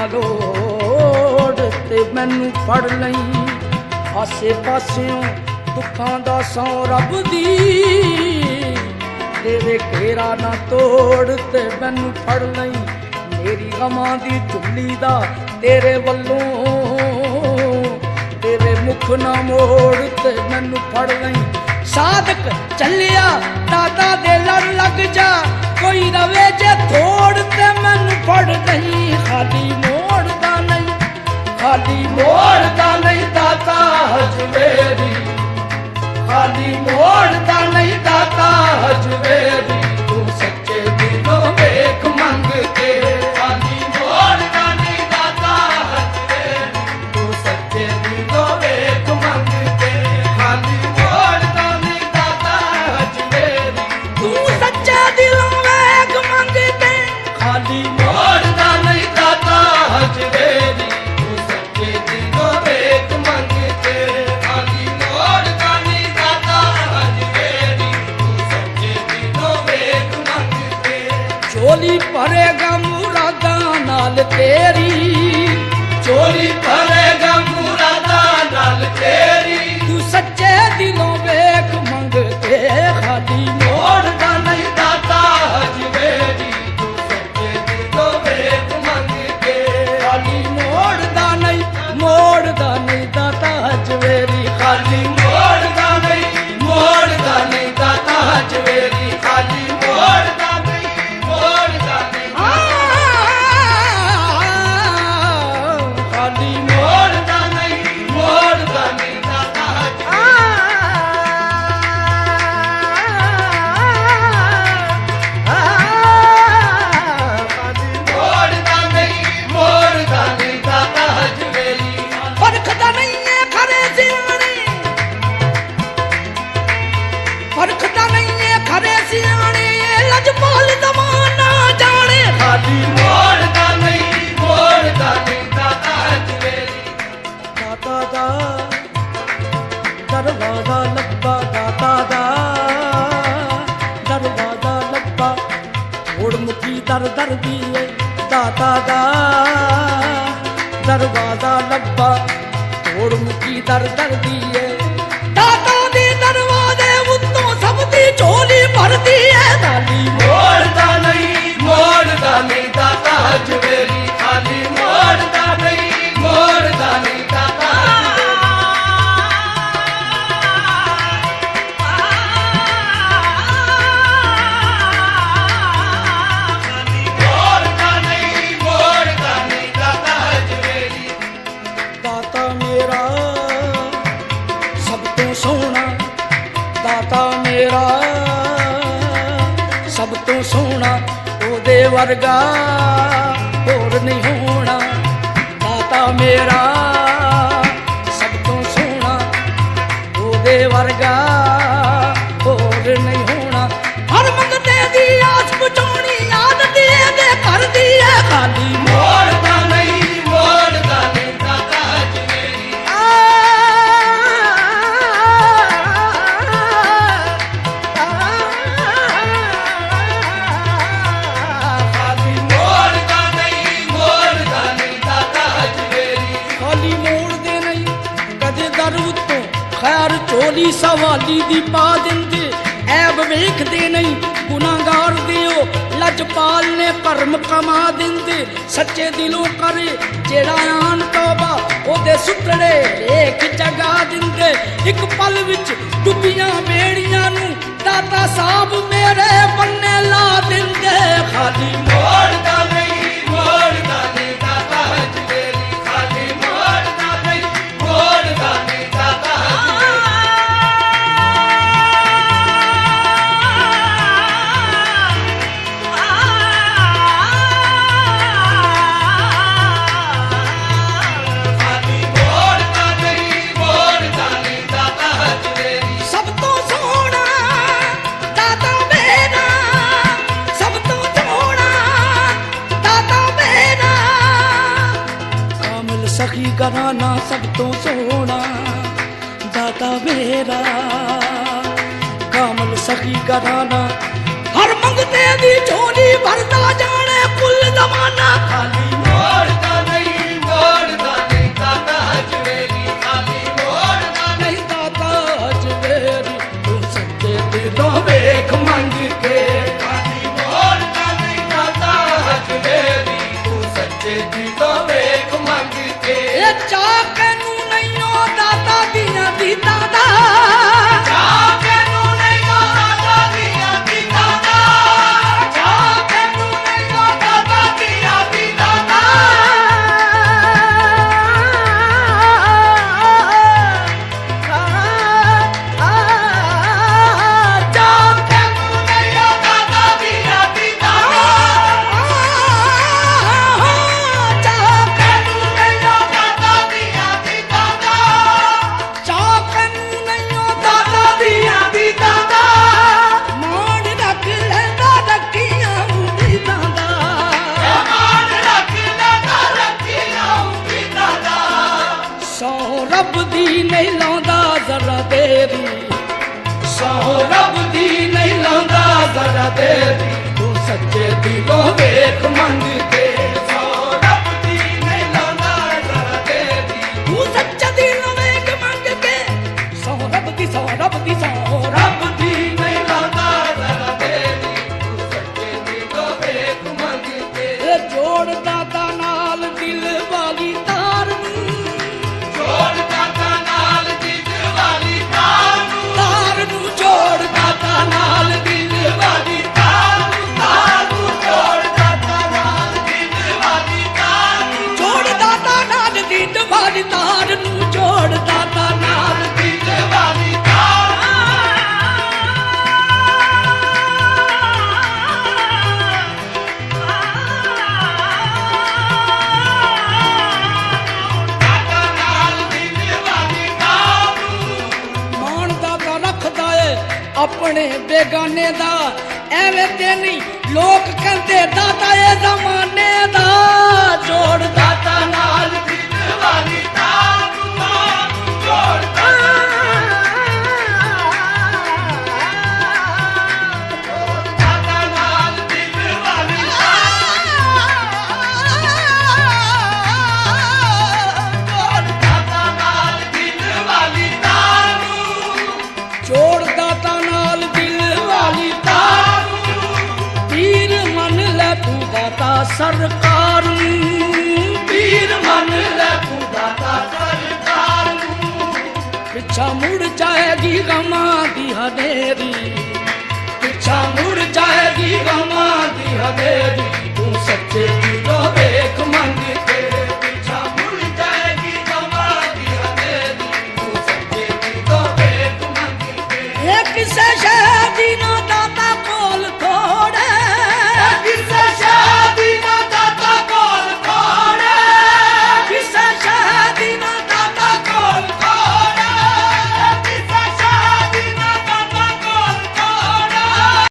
ਲੋੜ ਤੇ ਮੈਨੂੰ ਫੜ ਲਈ। ਆਸੇ ਪਾਸਿਓਂ ਦੁੱਖਾਂ ਦਾ ਸੌ ਰੱਬ ਦੀ, ਤੇਰੇ ਘੇਰਾ ਨਾ ਤੋੜ ਤੇ ਮੈਨੂੰ ਫੜ ਲਈ। ਮੇਰੀ ਗਮਾਂ ਦੀ ਝੁੱਲੀ ਦਾ ਤੇਰੇ ਵੱਲੋਂ, ਤੇਰੇ ਮੁਖ ਨਾ ਮੋੜ ਤੇ ਮੈਨੂੰ ਫੜ ਲਈ। ਸਾਧਕ ਚੱਲਿਆ ਦਾਦਾ ਦੇ ਲੜ ਲੱਗ ਜਾ, ਕੋਈ ਰਵੇ ਜੇ ਥੋੜ ਤੇ ਮੈਨੂੰ ਫੜ ਨਹੀਂ। ਖਾਲੀ ਮੋੜਦਾ ਨਹੀਂ, ਖਾਲੀ ਮੋੜਦਾ ਨਹੀਂ ਦਾਤਾ ਹਜਵੇਰੀ, ਖਾਲੀ ਮੋੜਦਾ ਨਹੀਂ ਦਾਤਾ ਹਜਵੇਰੀ। ਤੂੰ ਸੱਚੇ ਦਿਲੋਂ ਵੇਖ ਮੰਗ ਕੇ, ਖਾਲੀ ਮੋੜਦਾ ਨਹੀਂ ਦਾਤਾ ਹਜਵੇਰੀ। ਤੂੰ ਸੱਚੇ ਦਿਲੋਂ ਵੇਖ ਮੰਗ ਕੇ, ਖਾਲੀ ਮੋੜਦਾ ਨਹੀਂ ਦਾਤਾ ਹਜਵੇਰੀ। ਤੂੰ ਸੱਚੇ ਦਿਲੋਂ ਵੇਖ ਮੰਗ ਕੇ, ਖਾਲੀ ਮੋੜਦਾ ਨਹੀਂ ਦਾਤਾ ਹਜਵੇਰੀ। ਤੂੰ ਸੱਚੇ ਦਿਲੋਂ ਵੇਖ ਮੰਗ ਕੇ, ਖਾਲੀ ਮੋੜਦਾ ਨਹੀਂ ਦਾਤਾ ਹਜਵੇਰੀ। ਤੂੰ ਸੱਚੇ ਦਿਲੋਂ ਵੇਖ ਮੰਗ ਕੇ। ਝੋਲੀ ਭਰੇਗਾ ਮੁਰਾਦਾਂ ਨਾਲ ਤੇਰੀ, ਝੋਲੀ ਭਰੇਗਾ ਮੁਰਾਦਾਂ ਨਾਲ ਤੇਰੀ। ਤੂੰ ਸੱਚੇ ਦਿਲੋਂ ਵੇਖ ਮੰਗ ਕੇ, ਖਾਲੀ ਮੋੜਦਾ ਨਹੀਂ ਦਾਤਾ ਹਜਵੇਰੀ। ਤੂੰ ਸੱਚੇ ਦਿਲੋਂ ਵੇਖ ਮੰਗ ਕੇ, ਖਾਲੀ ਮੋੜਦਾ ਨਹੀਂ, ਮੋੜਦਾ ਨਹੀਂ ਦਾਤਾ ਹਜਵੇਰੀ। ਖਾਲੀ ਮੋੜਦਾ ਨਹੀਂ, ਮੋੜਦਾ ਨਹੀਂ ਦਾਤਾ ਹਜਵੇਰੀ। ਖਾਲੀ ਮੋੜਦਾ ਨਹੀਂ, ਮੋੜਦਾ ਨਹੀਂ, ਖਾਲੀ ਮੋੜਦਾ ਨਹੀਂ, ਮੋੜਦਾ ਨਹੀਂ ਦਾਤਾ ਮੋੜਦਾ ਨਹੀਂ, ਮੋੜਦਾ ਨਹੀਂ ਦਾਤਾ ਹਜਵੇਰੀ। ਪਰਖਦਾ ਨਹੀਂ ਏ ਖਰੇ ਸਿਆਣੇ, ਪਰਖਦਾ ਨਹੀਂ ਏ ਖਰੇ ਸਿਆਣੇ, ਲਜਪਾਲ ਜ਼ਮਾਨਾ ਜਾਣੇ। ਖਾਲੀ ਮੋੜਦਾ ਨਹੀਂ, ਮੋੜਦਾ ਨਹੀਂ ਦਾਤਾ ਹਜਵੇਰੀ। ਦਾਤਾ ਦਾ ਦਰਵਾਜ਼ਾ ਲੱਭਾ, ਦਾਤਾ ਦਾ ਦਰਵਾਜ਼ਾ ਲੱਭਾ। ਮੋੜ ਮੁੱਕੀ ਦਰ ਦਰ ਦੀ ਏ, ਦਾਤਾ ਦਾ ਦਰਵਾਜ਼ਾ ਲੱਭਾ। ਮੋੜ ਮੁੱਕੀ ਦਰ ਦਰ ਦੀ ਏ, ਦਾਤਾ ਦੇ ਦਰਵਾਜ਼ੇ ਉੱਤੋਂ ਸਭ ਦੀ ਝੋਲੀ ਭਰਦੀ ਏ। ਖਾਲੀ ਮੋੜਦਾ ਨਹੀਂ, ਮੋੜਦਾ ਨਹੀਂ ਦਾਤਾ ਹਜਵੇਰੀ। ਖਾਲੀ ਮੋੜਦਾ ਨਹੀਂ, ਮੋੜਦਾ ਨਹੀਂ ਦਾਤਾ ਸਭ ਤੋਂ ਸੋਹਣਾ ਉਹਦੇ ਵਰਗਾ ਹੋਰ ਨਹੀਂ ਹੋਣਾ। ਦਾਤਾ ਮੇਰਾ ਸਭ ਤੋਂ ਸੋਹਣਾ ਉਹਦੇ ਵਰਗਾ ਹੋਰ ਨਹੀਂ ਹੋਣਾ। ਹਰ ਮੰਗਤੇ ਦੀ ਆਸ ਪੁਚਾਉਣੀ ਆਦਤ ਇਹਦੇ ਘਰ ਦੀ ਹੈ। ਖਾਲੀ ਮੋੜਦਾ ਨਹੀਂ, ਮੋੜਦਾ ਨਹੀਂ ਦਾਤਾ ਹਜਵੇਰੀ। ਝੋਲੀ ਸਵਾਲੀ ਦੀ ਪਾ ਦਿੰਦੇ, ਐਬ ਵੇਖਦੇ ਨਹੀਂ ਗੁਨਾਹਗਾਰ ਦਿਓ। ਲਜਪਾਲ ਨੇ ਭਰਮ ਕਮਾ ਦਿੰਦੇ, ਸੱਚੇ ਦਿਲੋਂ ਕਰੇ ਜਿਹੜਾ ਆਨ ਤੋਬਾ, ਉਹਦੇ ਸੁੱਤੜੇ ਲੇਖ ਜਗਾ ਦਿੰਦੇ। ਇੱਕ ਪਲ ਵਿੱਚ ਡੁੱਬੀਆਂ ਬੇੜੀਆਂ ਨੂੰ ਦਾਤਾ ਸਾਹਿਬ ਮੇਰੇ ਬੰਨੇ ਲਾ ਦਿੰਦੇ। ਖਾਲੀ ਮੋੜਦਾ ਨਹੀਂ, ਮੋੜਦਾ ਨਹੀਂ ਦਾਤਾ ਹਜਵੇਰੀ। ਖਾਲੀ ਮੋੜਦਾ ਨਹੀਂ, ਮੋੜਦਾ ਨਹੀਂ ਦਾਤਾ सखी घराना सब तो सोना दाता मेरा। कामल सखी घराना हर मंगते दी झोली भरता जाने कुल जमाना। खाली मोड़ता नहीं ਰੱਬ ਦੀ ਨਹੀਂ ਲਾਉਂਦਾ ਜ਼ਰਾ ਦੇਰੀ, ਸਹੁੰ ਰੱਬ ਦੀ ਨਹੀਂ ਲਾਉਂਦਾ ਜ਼ਰਾ ਦੇਰੀ, ਤੂੰ ਸੱਚੇ ਦਿਲੋਂ ਵੇਖ ਮੰਗ ਕੇ, ਸਹੁੰ ਰੱਬ ਦੀ ਨਹੀਂ ਲਾਉਂਦਾ ਜ਼ਰਾ ਦੇਰੀ, ਤੂੰ ਸੱਚੇ ਦਿਲੋਂ ਵੇਖ ਮੰਗ ਕੇ, ਸਹੁੰ ਰੱਬ ਦੀ ਸਹੁੰ ਰੱਬ ਦੀ ਸਹੁੰ ਰੱਬ ਦੀ ਨਹੀਂ ਲਾਉਂਦਾ ਜ਼ਰਾ ਦੇਰੀ, ਤੂੰ ਸੱਚੇ ਦਿਲੋਂ ਵੇਖ ਮੰਗ ਕੇ। ਇਹ ਜੋੜ ਦਾਤਾ ਨਾਲ ਦਿਲ ਵਾਲੀ ਤਾਰ ਨੂੰ, ਜੋੜ ਦਾਤਾ ਨਾਲ ਦਿਲ ਵਾਲੀ ਤਾਰ ਨੂੰ, ਤਾਰ ਨੂੰ ਜੋੜ ਦਾਤਾ ਨਾਲ ਦਿਲ ਵਾਲੀ ਤਾਰ ਨੂੰ, ਤਾਰ ਨੂੰ ਜੋੜ ਦਾਤਾ ਨਾਲ ਦਿਲ ਵਾਲੀ ਤਾਰ ਨੂੰ, ਜੋੜ ਦਾਤਾ ਨਾਲ ਦਿਲ ਵਾਲੀ ਤਾਰ ਨੂੰ, ਜੋੜ ਦਾਤਾ ਨਾਲ ਦਿਲ ਵਾਲੀ ਤਾਰ ਆਪਣੇ ਬੇਗਾਨੇ ਦਾ, ਐਵੇਂ ਤੇ ਨਹੀਂ ਲੋਕ ਕਹਿੰਦੇ ਦਾਤਾ ਇਹ ਜ਼ਮਾਨੇ ਦਾ, ਜੋੜ ਦਾਤਾ ਨਾਲ ਦਿਲ ਵਾਲੀ ਤਾਰ ਨੂੰ, ਜੋੜ ਦਾਤਾ ਨਾਲ ਦਿਲ ਵਾਲੀ ਤਾਰ, ਜੋੜ ਦਾਤਾ ਨਾਲ ਦਿਲ ਵਾਲੀ ਤਾਰ ਨੂੰ, ਜੋੜ ਦਾਤਾ ਨਾਲ ਦਿਲ ਵਾਲੀ ਤਾਰ ਨੂੰ, ਪੀਰ ਮੰਨ ਲੈ ਤੂੰ ਦਾਤਾ ਸਰਕਾਰ ਨੂੰ, ਪੀਰ ਮੰਨ ਲੈ ਤੂੰ ਦਾਤਾ ਸਰਕਾਰ ਨੂੰ, ਪਿੱਛਾ ਮੁੜ ਜਾਏਗੀ ਗਮਾਂ ਦੀ ਹਨੇਰੀ, ਪਿੱਛਾ ਮੁੜ ਜਾਏਗੀ ਗਮਾਂ ਦੀ ਹਨੇਰੀ,